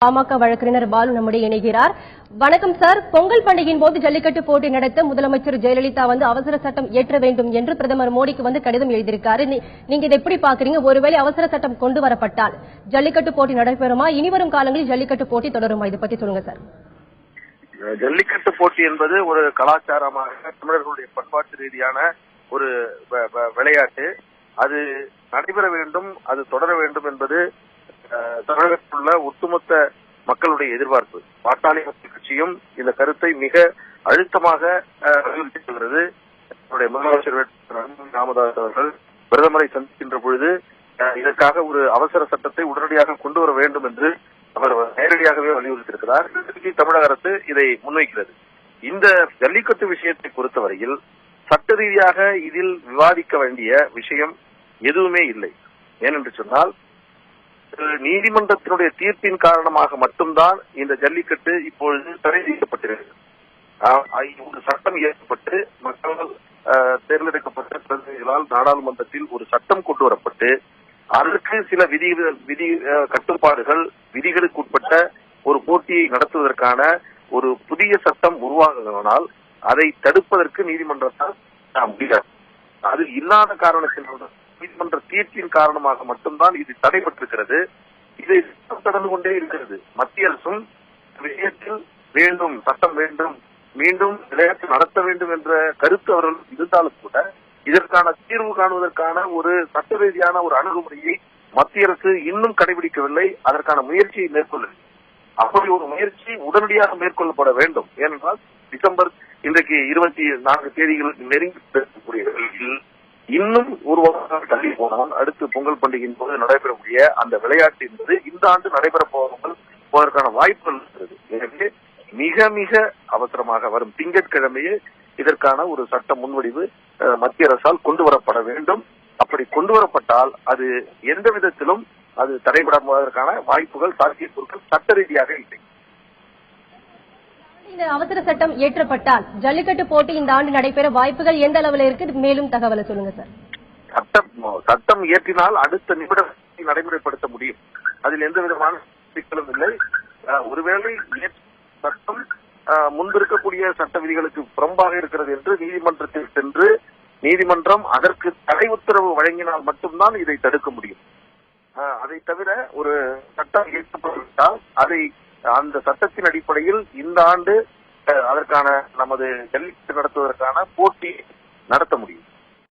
பாமக வழக்கறிஞர் பாலு நம்முடைய இணைகிறார். வணக்கம் சார். பொங்கல் பண்டிகையின் போது ஜல்லிக்கட்டு போட்டி நடத்த முதலமைச்சர் ஜெயலலிதா அவசர சட்டம் இயற்ற வேண்டும் என்று பிரதமர் மோடிக்கு கடிதம் எழுதியிருக்காரு. நீங்க இதை எப்படி பாக்குறீங்க? ஒருவேளை அவசர சட்டம் கொண்டு வரப்பட்டால் ஜல்லிக்கட்டு போட்டி நடைபெறுமா? இனிவரும் காலங்களில் ஜல்லிக்கட்டு போட்டி தொடருமா? இதை பத்தி சொல்லுங்க சார். ஜல்லிக்கட்டு போட்டி என்பது ஒரு கலாச்சாரமாக தமிழர்களுடைய பண்பாட்டு ரீதியான ஒரு விளையாட்டு. அது நடைபெற வேண்டும், அது தொடர வேண்டும் என்பது தமிழகத்தில் உள்ள ஒட்டுமொத்த மக்களுடைய எதிர்பார்ப்பு. பாட்டாளி மக்கள் கட்சியும் இந்த கருத்தை மிக அழுத்தமாக வலியுறுத்தி வருகிறது. முதலமைச்சர் ராமதாஸ் அவர்கள் பிரதமரை சந்திக்கின்ற பொழுது இதற்காக ஒரு அவசர சட்டத்தை உடனடியாக கொண்டு வர வேண்டும் என்று அவர் நேரடியாகவே வலியுறுத்தியிருக்கிறார். தமிழக அரசு இதை முன்வைக்கிறது. இந்த ஜல்லிக்கட்டு விஷயத்தை பொறுத்தவரையில் சட்ட ரீதியாக இதில் விவாதிக்க வேண்டிய விஷயம் எதுவுமே இல்லை. ஏனென்று சொன்னால் நீதிமன்றத்தினுடைய தீர்ப்பின் காரணமாக மட்டும்தான் இந்த ஜல்லிக்கட்டு இப்பொழுது தடை செய்யப்பட்டிருக்கிறது. ஒரு சட்டம் இயற்றப்பட்டு மக்களால் தேர்ந்தெடுக்கப்பட்ட பிரதிநிதிகளால் நாடாளுமன்றத்தில் ஒரு சட்டம் கொண்டு வரப்பட்டு அதற்கு சில விதி கட்டுப்பாடுகள் விதிகளுக்கு உட்பட்ட ஒரு போட்டியை நடத்துவதற்கான ஒரு புதிய சட்டம் உருவாகுவதனால் அதை தடுப்பதற்கு நீதிமன்றத்தால் முடியாது. அது இல்லாத காரணத்தினால் நீதிமன்ற தீர்ப்பின் காரணமாக மட்டும்தான் இது தடைபட்டிருக்கிறது. இதை தொடர்ந்து கொண்டே இருக்கிறது. மத்திய அரசும் விஷயத்தில் வேண்டும், சட்டம் வேண்டும், மீண்டும் விளையாட்டு நடத்த வேண்டும் என்ற கருத்து அவர்கள் இருந்தாலும் கூட இதற்கான தீர்வு காணுவதற்கான ஒரு சட்ட ரீதியான ஒரு அணுகுமுறையை மத்திய அரசு இன்னும் கடைபிடிக்கவில்லை. அதற்கான முயற்சியை மேற்கொள்ளவில்லை. அப்படி ஒரு முயற்சி உடனடியாக மேற்கொள்ளப்பட வேண்டும். ஏனென்றால் டிசம்பர் இன்றைக்கு 24 தேதிகள் நெருங்கி இருக்கக்கூடிய வேளையில் இன்னும் ஒரு வாரம் தள்ளி போனால் அடுத்து பொங்கல் பண்டிகையின் போது நடைபெறக்கூடிய அந்த விளையாட்டு என்பது இந்த ஆண்டு நடைபெற போவதற்கான வாய்ப்புகள் இருக்கிறது. எனவே மிக மிக அவசரமாக வரும் திங்கட்கிழமையே இதற்கான ஒரு சட்ட முன்வடிவு மத்திய அரசால் கொண்டு வரப்பட வேண்டும். அப்படி கொண்டு வரப்பட்டால் அது எந்த விதத்திலும் அது தடைபடுவதற்கான வாய்ப்புகள் சாத்தியக்கூறுகள் சட்ட ரீதியாக இல்லை. இந்த அவசர சட்டம் இயற்றப்பட்டால் ஜல்லிக்கட்டு போட்டி இந்த ஆண்டு நடைபெற வாய்ப்புகள் எந்த அளவில் இருக்கு? மேலும் தகவலை சொல்லுங்க சார். சட்டம் இயற்றினால் அடுத்த நிமிடத்தை நடைமுறைப்படுத்த முடியும். அதில் எந்த விதமான சிக்கலும் இல்லை. ஒருவேளை சட்டம் முன்பு இருக்கக்கூடிய சட்ட விதிகளுக்கு புறம்பாக இருக்கிறது என்று நீதிமன்றத்தில் சென்று நீதிமன்றம் அதற்கு தடை உத்தரவு வழங்கினால் மட்டும்தான் இதை தடுக்க முடியும். அதை தவிர ஒரு சட்டம் இயற்றப்பட்டால் அந்த சட்டத்தின் அடிப்படையில் இந்த ஆண்டு அதற்கான நமது ஜல்லிக்கட்டு நடத்துவதற்கான போட்டி நடத்த முடியும்.